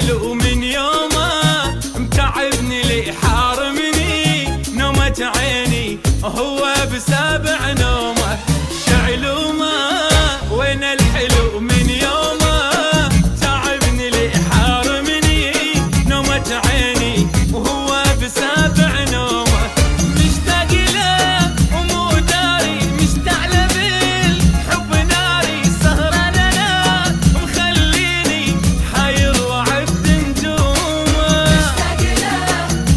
الحلو من يومه متعبني لي حارمني نومة عيني هو بسابع نومه شعلومه. وين الحلو من يومه تعبني لي حارمني نومة عيني وهو بسابع نومه. مشتاق له ومو داري مشتعل بالحب ناري سهران انا مخليني حير وعبد نجومه. مشتاق له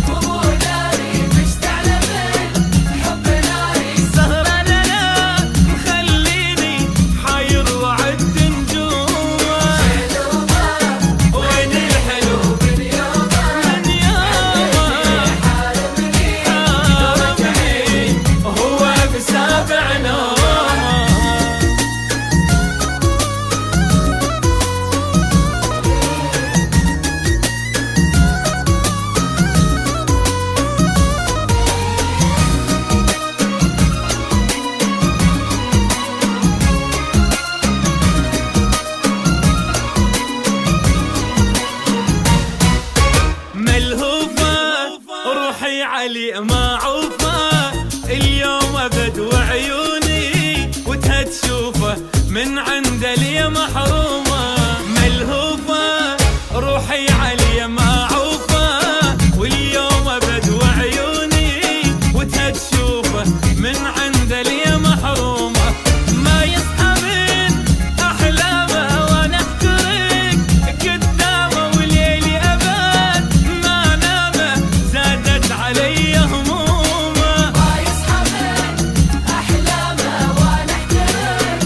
ومو داري مشتعل بالحب ناري سهران انا مخليني حير وعبد نجومه. وين الحلو من يومه من يومه حارمني وهو بسابع نومه. ملهوفة روحي علي ما عوفة اليوم ابد وعيوني وتها تشوفه من عند لي محرومة. ملهوفة روحي علي ما عوفة واليوم ابد وعيوني وتها تشوفه من عند لي محرومة. ما يصحى من احلامه وانا احترق قدامه وليلي ابد ما نامه زادت علي همومه. ما يصحى من احلامه وانا احترق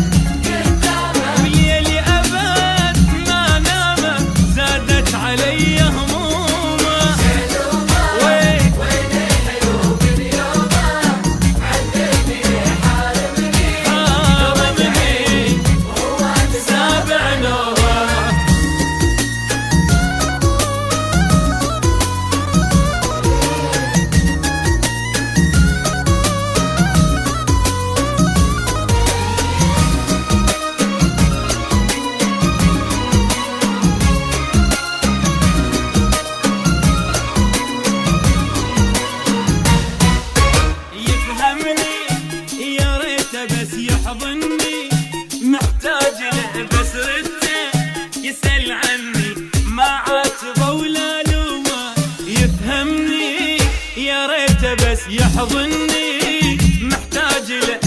قدامه وليلي ابد ما نامه زادت علي همومه. وين وين الحلو من يومه عذبني حارمني حارمني وهو سابع نومه. يفهمني يا ريته بس يحضني محتاج له بس رده يسأل عني ما عاتبه ولا لومه. يفهمني يا ريته بس يحضني محتاج له